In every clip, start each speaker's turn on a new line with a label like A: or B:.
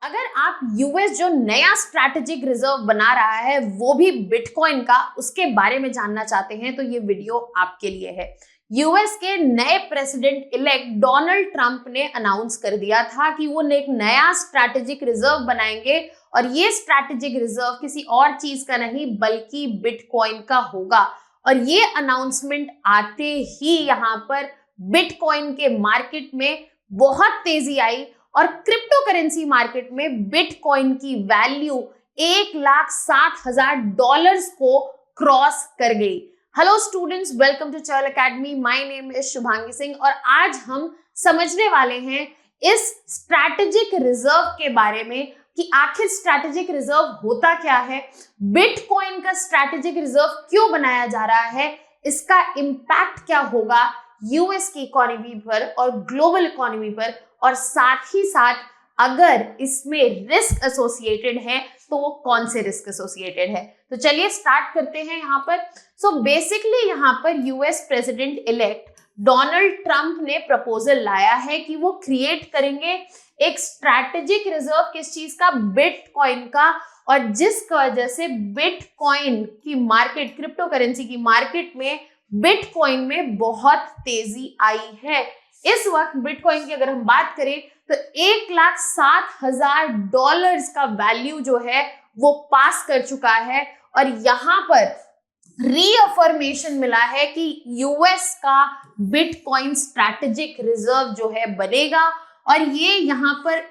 A: अगर आप यूएस जो नया स्ट्रैटेजिक रिजर्व बना रहा है वो भी बिटकॉइन का, उसके बारे में जानना चाहते हैं तो ये वीडियो आपके लिए है। यूएस के नए प्रेसिडेंट इलेक्ट डोनाल्ड ट्रंप ने अनाउंस कर दिया था कि वो एक नया स्ट्रैटेजिक रिजर्व बनाएंगे और ये स्ट्रैटेजिक रिजर्व किसी और चीज का नहीं बल्कि बिटकॉइन का होगा। और ये अनाउंसमेंट आते ही यहाँ पर बिटकॉइन के मार्केट में बहुत तेजी आई और क्रिप्टो करेंसी मार्केट में बिटकॉइन की वैल्यू $1,60,000 को क्रॉस कर गई। Hello students, welcome to Chahal academy. My name is Shubhangi Singh और आज हम समझने वाले हैं इस स्ट्रैटेजिक रिजर्व के बारे में कि आखिर स्ट्रैटेजिक रिजर्व होता क्या है, बिटकॉइन का स्ट्रैटेजिक रिजर्व क्यों बनाया जा रहा है, इसका इम्पैक्ट क्या होगा यूएस की इकोनॉमी पर और ग्लोबल इकोनॉमी पर, और साथ ही साथ अगर इसमें रिस्क एसोसिएटेड है तो वो कौन से रिस्क एसोसिएटेड है। तो चलिए स्टार्ट करते हैं यहाँ पर। सो बेसिकली यहाँ पर US president elect Donald Trump ने प्रपोजल लाया है कि वो क्रिएट करेंगे एक स्ट्रैटेजिक रिजर्व, किस चीज का, बिटकॉइन का, और जिसकी वजह से बिटकॉइन की मार्केट, क्रिप्टो करेंसी की मार्केट में बिटकॉइन में बहुत तेजी आई है। इस वक्त बिटकॉइन की अगर हम बात करें तो $1,60,000 का वैल्यू जो है वो पास कर चुका है और यहां पर रीअफर्मेशन मिला है कि यूएस का बिटकॉइन स्ट्रैटेजिक रिजर्व जो है बनेगा और ये यहां पर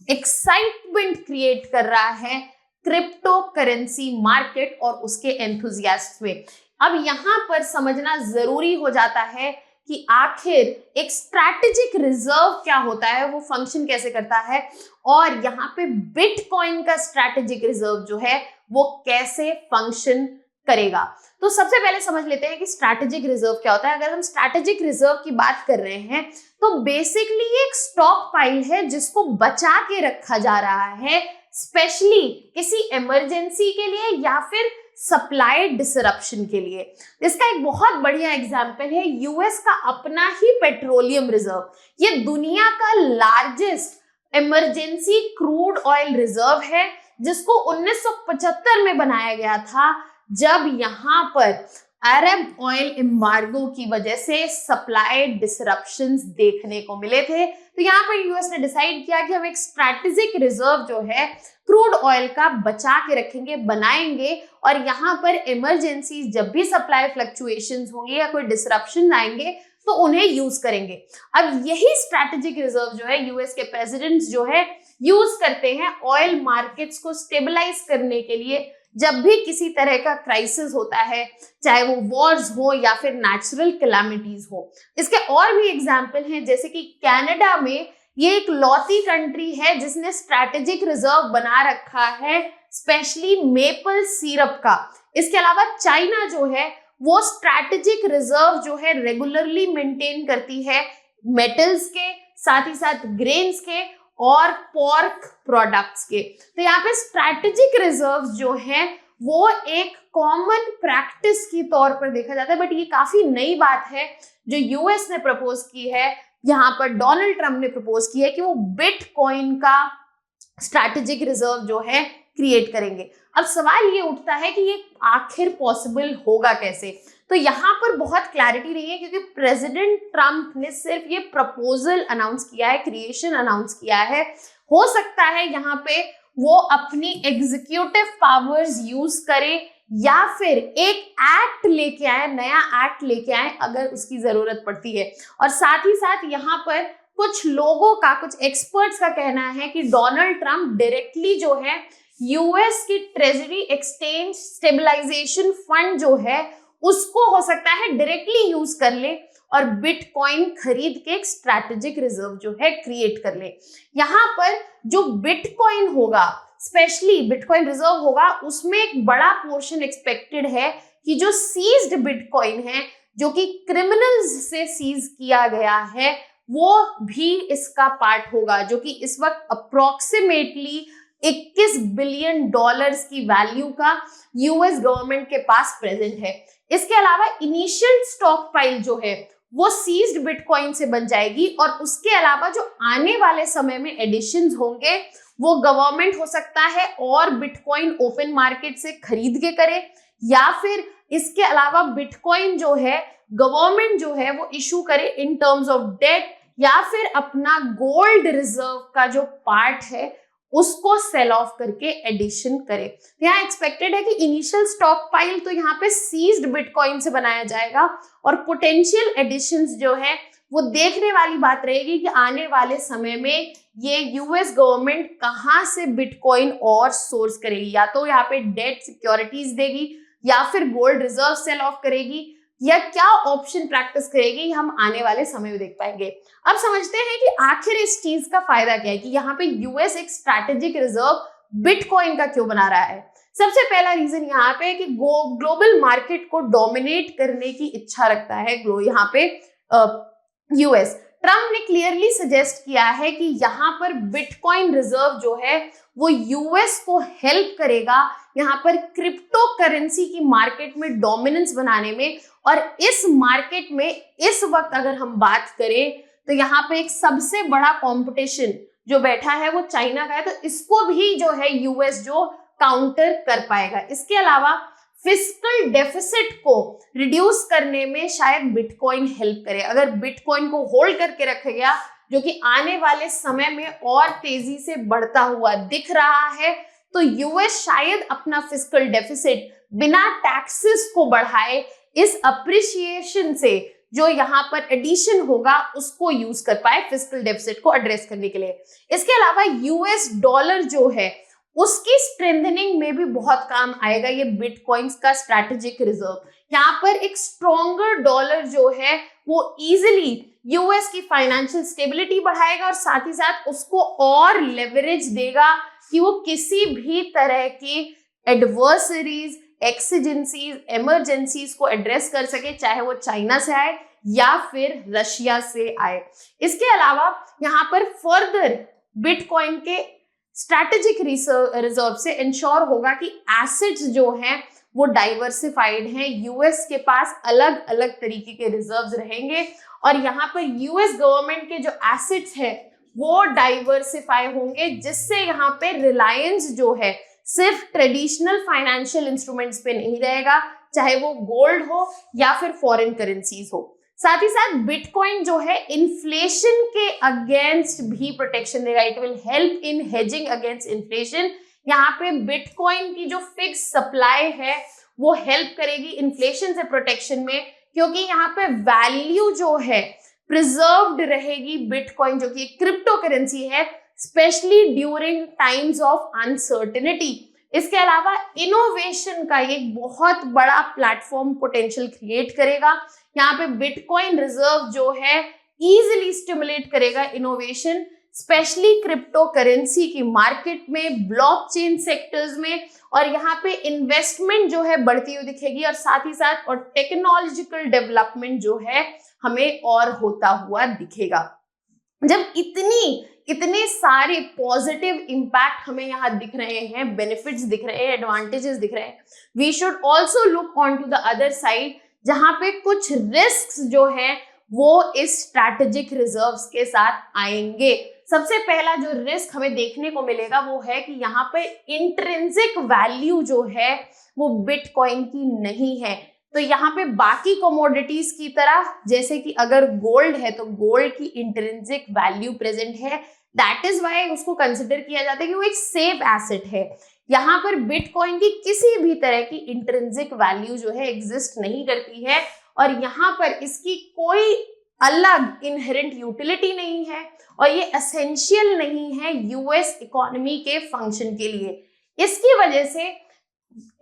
A: एक्साइटमेंट क्रिएट कर रहा है क्रिप्टो करेंसी मार्केट और उसके एंथुजियास्ट में। अब यहां पर समझना जरूरी हो जाता है कि आखिर एक स्ट्रैटेजिक रिजर्व क्या होता है, वो फंक्शन कैसे करता है, और यहाँ पे बिटकॉइन का स्ट्रैटेजिक रिजर्व जो है वो कैसे फंक्शन करेगा। तो सबसे पहले समझ लेते हैं कि स्ट्रैटेजिक रिजर्व क्या होता है। अगर हम स्ट्रैटेजिक रिजर्व की बात कर रहे हैं तो बेसिकली ये एक स्टॉक पाइल है जिसको बचा के रखा जा रहा है, स्पेशली किसी इमरजेंसी के लिए या फिर सप्लाई डिसरप्शन के लिए। इसका एक बहुत बढ़िया एग्जांपल है यूएस का अपना ही पेट्रोलियम रिजर्व। ये दुनिया का largest emergency crude oil reserve है जिसको 1975 में बनाया गया था, जब यहाँ पर अरब ऑयल एम्बार्गो की वजह से सप्लाई डिसरप्शंस देखने को मिले थे। तो यहाँ पर यूएस ने डिसाइड किया कि हम एक स्ट्रैटेजिक रिजर्व जो है क्रूड ऑयल का बचा के रखेंगे, बनाएंगे, और यहाँ पर इमरजेंसी जब भी सप्लाई फ्लक्चुएशंस होंगे या कोई डिसरप्शन आएंगे तो उन्हें यूज करेंगे। अब यही स्ट्रैटेजिक रिजर्व जो है यूएस के प्रेसिडेंट्स जो है यूज करते हैं ऑयल मार्केट्स को स्टेबलाइज करने के लिए। जब भी किसी तरह का क्राइसिस होता है, चाहे वो वॉर्स हो या फिर नेचुरल कैलामिटीज हो। इसके और भी एग्जाम्पल हैं, जैसे कि कनाडा में ये एक लौती कंट्री है जिसने स्ट्रैटेजिक रिजर्व बना रखा है स्पेशली मेपल सिरप का। इसके अलावा चाइना जो है वो स्ट्रैटेजिक रिजर्व जो है रेगुलरली मेंटेन करती है मेटल्स के, साथ ही साथ ग्रेन्स के और पोर्क प्रोडक्ट्स के। तो यहाँ पे स्ट्रैटेजिक रिजर्व जो है वो एक कॉमन प्रैक्टिस की तौर पर देखा जाता है, बट ये काफी नई बात है जो यूएस ने प्रपोज की है, यहाँ पर डोनाल्ड ट्रंप ने प्रपोज की है कि वो बिटकॉइन का स्ट्रैटेजिक रिजर्व जो है क्रिएट करेंगे। अब सवाल ये उठता है कि ये आखिर पॉसिबल होगा कैसे। तो यहाँ पर बहुत क्लैरिटी नहीं है क्योंकि प्रेसिडेंट ट्रंप ने सिर्फ ये प्रपोजल अनाउंस किया है, क्रिएशन अनाउंस किया है। हो सकता है यहाँ पे वो अपनी एग्जीक्यूटिव पावर्स यूज करे या फिर एक एक्ट लेके आए, नया एक्ट लेके आए अगर उसकी जरूरत पड़ती है। और साथ ही साथ यहाँ पर कुछ लोगों का, कुछ एक्सपर्ट्स का कहना है कि डोनाल्ड ट्रंप डायरेक्टली जो है यूएस की ट्रेजरी एक्सचेंज स्टेबलाइजेशन फंड जो है उसको हो सकता है डायरेक्टली यूज कर ले और बिटकॉइन खरीद के एक स्ट्रैटेजिक रिजर्व जो है क्रिएट कर ले। यहाँ पर जो बिटकॉइन होगा, स्पेशली बिटकॉइन रिजर्व होगा, उसमें एक बड़ा पोर्शन एक्सपेक्टेड है कि जो सीज्ड बिटकॉइन है, जो कि क्रिमिनल्स से सीज किया गया है, वो भी इसका पार्ट होगा, जो कि इस वक्त अप्रोक्सीमेटली $21 बिलियन की वैल्यू का यूएस गवर्नमेंट के पास प्रेजेंट है। इसके अलावा इनिशियल स्टॉक पाइल जो है वो सीज्ड बिटकॉइन से बन जाएगी और उसके अलावा जो आने वाले समय में एडिशंस होंगे वो गवर्नमेंट हो सकता है और बिटकॉइन ओपन मार्केट से खरीद के करे, या फिर इसके अलावा बिटकॉइन जो है गवर्नमेंट जो है वो इशू करे इन टर्म्स ऑफ डेट, या फिर अपना गोल्ड रिजर्व का जो पार्ट है उसको सेल ऑफ करके एडिशन करे। यहाँ एक्सपेक्टेड है कि इनिशियल स्टॉक पाइल तो यहाँ पे सीज्ड बिटकॉइन से बनाया जाएगा और पोटेंशियल एडिशंस जो है वो देखने वाली बात रहेगी कि आने वाले समय में ये यूएस गवर्नमेंट कहाँ से बिटकॉइन और सोर्स करेगी, या तो यहाँ पे डेट सिक्योरिटीज देगी या फिर गोल्ड रिजर्व सेल ऑफ करेगी, या क्या ऑप्शन प्रैक्टिस करेगी, हम आने वाले समय में देख पाएंगे। अब समझते हैं कि आखिर इस चीज का फायदा क्या है कि यहाँ पे यूएस एक स्ट्रैटेजिक रिजर्व बिटकॉइन का क्यों बना रहा है। सबसे पहला रीजन यहाँ पे कि ग्लोबल मार्केट को डोमिनेट करने की इच्छा रखता है यहाँ पे यूएस। ट्रम्प ने क्लियरली सजेस्ट किया है कि यहाँ पर बिटकॉइन रिजर्व जो है वो यूएस को हेल्प करेगा यहाँ पर क्रिप्टो करेंसी की मार्केट में डोमिनेंस बनाने में। और इस मार्केट में इस वक्त अगर हम बात करें तो यहाँ पे एक सबसे बड़ा कंपटीशन जो बैठा है वो चाइना का है, तो इसको भी जो है यूएस जो काउंटर कर पाएगा। इसके अलावा फिस्कल डेफिसिट को रिड्यूस करने में शायद बिटकॉइन हेल्प करे। अगर बिटकॉइन को होल्ड करके रखा गया जो कि आने वाले समय में और तेजी से बढ़ता हुआ दिख रहा है, तो यूएस शायद अपना फिस्कल डेफिसिट बिना टैक्सेस को बढ़ाए इस अप्रिसिएशन से जो यहाँ पर एडिशन होगा उसको यूज कर पाए फिस्कल डेफिसिट को एड्रेस करने के लिए। इसके अलावा यूएस डॉलर जो है उसकी स्ट्रेंथनिंग में भी बहुत काम आएगा ये बिटकॉइंस का स्ट्रैटेजिक रिजर्व। यहाँ पर एक स्ट्रॉन्गर डॉलर जो है वो इजिली यूएस की फाइनेंशियल स्टेबिलिटी बढ़ाएगा और साथ ही साथ उसको और लेवरेज देगा कि वो किसी भी तरह की एडवर्सरीज, एक्सीजेंसीज, इमरजेंसीज को एड्रेस कर सके, चाहे वो चाइना से आए या फिर रशिया से आए। इसके अलावा यहाँ पर फर्दर बिटकॉइन के स्ट्रैटेजिक रिजर्व से इंश्योर होगा कि एसेट्स जो हैं वो डाइवर्सिफाइड हैं, यूएस के पास अलग अलग तरीके के रिजर्व्स रहेंगे और यहाँ पर यूएस गवर्नमेंट के जो एसेट्स हैं वो डाइवर्सिफाई होंगे, जिससे यहाँ पे रिलायंस जो है सिर्फ ट्रेडिशनल फाइनेंशियल इंस्ट्रूमेंट्स पे नहीं रहेगा, चाहे वो गोल्ड हो या फिर फॉरेन करेंसीज हो। साथ ही साथ बिटकॉइन जो है इन्फ्लेशन के अगेंस्ट भी प्रोटेक्शन देगा। It will help in hedging against inflation. यहाँ पे बिटकॉइन की जो फिक्स सप्लाई है वो हेल्प करेगी इन्फ्लेशन से प्रोटेक्शन में, क्योंकि यहाँ पे वैल्यू जो है प्रिजर्व्ड रहेगी बिटकॉइन जो कि क्रिप्टो करेंसी है, specially during times of uncertainty. इसके अलावा इनोवेशन का एक बहुत बड़ा प्लेटफॉर्म पोटेंशियल क्रिएट करेगा। यहाँ पे बिटकॉइन रिजर्व जो है इजीली स्टिमुलेट करेगा इनोवेशन, स्पेशली क्रिप्टो करेंसी की मार्केट में, ब्लॉकचेन सेक्टर्स में, और यहाँ पे इन्वेस्टमेंट जो है बढ़ती हुई दिखेगी और साथ ही साथ और टेक्नोलॉजिकल डेवलपमेंट जो है हमें और होता हुआ दिखेगा। जब इतने सारे पॉजिटिव इंपैक्ट हमें यहाँ दिख रहे हैं, बेनिफिट्स दिख रहे हैं, एडवांटेजेस दिख रहे हैं, we should also look on to the other side, जहाँ पे कुछ रिस्क्स जो है वो इस स्ट्रैटेजिक रिजर्व्स के साथ आएंगे। सबसे पहला जो रिस्क हमें देखने को मिलेगा वो है कि यहाँ पे इंट्रिंसिक वैल्यू जो है वो बिटकॉइन की नहीं है। तो यहाँ पे बाकी कमोडिटीज की तरह, जैसे कि अगर गोल्ड है तो गोल्ड की इंट्रिंसिक वैल्यू प्रेजेंट है, दैट इज वाई उसको कंसिडर किया जाता है कि वो एक सेफ एसेट है। यहाँ पर बिटकॉइन की किसी भी तरह की इंट्रिंसिक वैल्यू जो है एग्जिस्ट नहीं करती है और यहाँ पर इसकी कोई अलग इनहेरेंट यूटिलिटी नहीं है और ये एसेंशियल नहीं है यूएस इकोनॉमी के फंक्शन के लिए। इसकी वजह से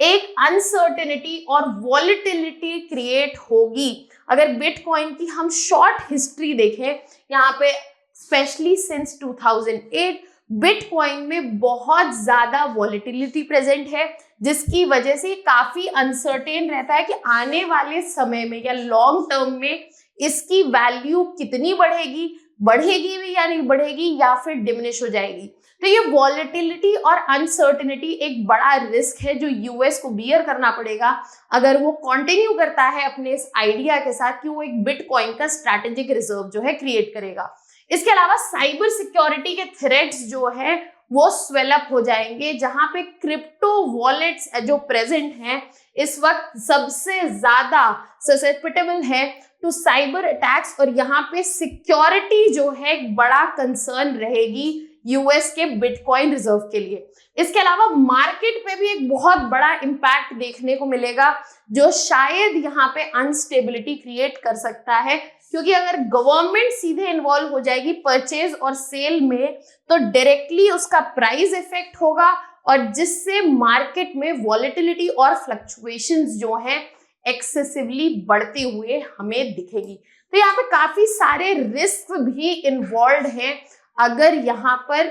A: एक अनसर्टेनिटी और वॉलिटिलिटी क्रिएट होगी। अगर बिटकॉइन की हम शॉर्ट हिस्ट्री देखें, यहाँ पे स्पेशली सिंस 2008 बिटकॉइन में बहुत ज्यादा वॉलिटिलिटी प्रेजेंट है, जिसकी वजह से काफी अनसर्टेन रहता है कि आने वाले समय में या लॉन्ग टर्म में इसकी वैल्यू कितनी बढ़ेगी भी या नहीं बढ़ेगी या फिर डिमिनिश हो जाएगी। तो ये वॉलिटिलिटी और अनसर्टेनिटी एक बड़ा रिस्क है जो यूएस को बियर करना पड़ेगा अगर वो कंटिन्यू करता है अपने इस आइडिया के साथ कि वो एक बिटकॉइन का स्ट्रैटेजिक रिजर्व जो है क्रिएट करेगा। इसके अलावा साइबर सिक्योरिटी के थ्रेट्स जो है वो स्वेलअप हो जाएंगे, जहां पे क्रिप्टो वॉलेट्स जो प्रेजेंट हैं इस वक्त सबसे ज्यादा ससेप्टेबल है टू साइबर अटैक्स, और यहाँ पे सिक्योरिटी जो है एक बड़ा कंसर्न रहेगी यूएस के बिटकॉइन रिजर्व के लिए। इसके अलावा मार्केट पे भी एक बहुत बड़ा इम्पैक्ट देखने को मिलेगा जो शायद यहाँ पे अनस्टेबिलिटी क्रिएट कर सकता है, क्योंकि अगर गवर्नमेंट सीधे इन्वॉल्व हो जाएगी परचेज और सेल में तो डायरेक्टली उसका प्राइस इफेक्ट होगा, और जिससे मार्केट में वॉलेटिलिटी और फ्लक्चुएशंस जो हैं एक्सेसिवली बढ़ते हुए हमें दिखेगी। तो यहाँ पे काफी सारे रिस्क भी इन्वॉल्व हैं अगर यहाँ पर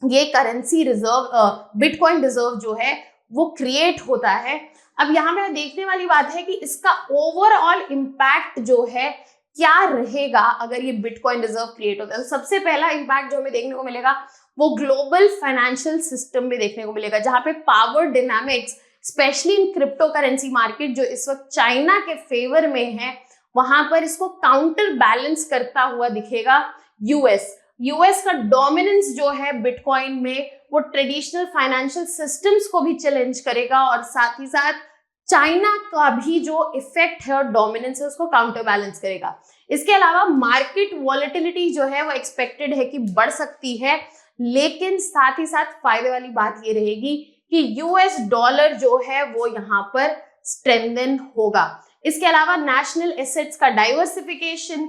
A: ये करेंसी रिजर्व बिटकॉइन रिजर्व जो है वो क्रिएट होता है। अब यहाँ पे देखने वाली बात है कि इसका ओवरऑल इम्पैक्ट जो है क्या रहेगा अगर ये बिटकॉइन रिजर्व क्रिएट होता है। तो सबसे पहला इम्पैक्ट जो हमें देखने को मिलेगा वो ग्लोबल फाइनेंशियल सिस्टम में देखने को मिलेगा, जहां पे power dynamics specially in crypto currency market जो इस वक्त चाइना के फेवर में है, वहां पर इसको काउंटर बैलेंस करता हुआ दिखेगा यूएस का डोमिनेंस जो है बिटकॉइन में वो ट्रेडिशनल फाइनेंशियल सिस्टम्स को भी चैलेंज करेगा, और साथ ही साथ चाइना का भी जो इफेक्ट है और डोमिनेंस है उसको काउंटर बैलेंस करेगा। इसके अलावा मार्केट वॉलेटिलिटी जो है वो एक्सपेक्टेड है कि बढ़ सकती है, लेकिन साथ ही साथ फायदे वाली बात ये रहेगी कि यूएस डॉलर जो है वो यहाँ पर स्ट्रेंथन होगा। इसके अलावा नेशनल एसेट्स का डाइवर्सिफिकेशन,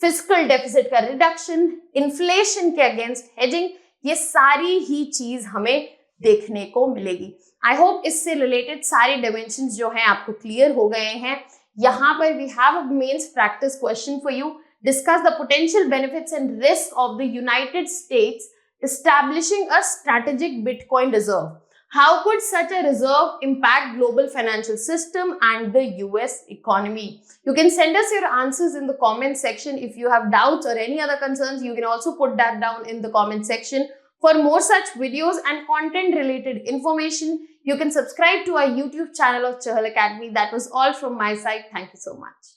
A: फिस्कल डेफिसिट का रिडक्शन, इन्फ्लेशन के अगेंस्ट हेजिंग, ये सारी ही चीज हमें देखने को मिलेगी। आई होप इससे रिलेटेड सारे डायमेंशंस जो हैं आपको क्लियर हो गए हैं। यहाँ पर we have a mains practice question for you. Discuss the potential benefits and risk of the United States establishing a strategic Bitcoin reserve. How could such a reserve impact global financial system and the US economy? You can send us your answers in the comment section. If you have doubts or any other concerns, you can also put that down in the comment section. For more such videos and content related information, you can subscribe to our YouTube channel of Chahal Academy. That was all from my side. Thank you so much.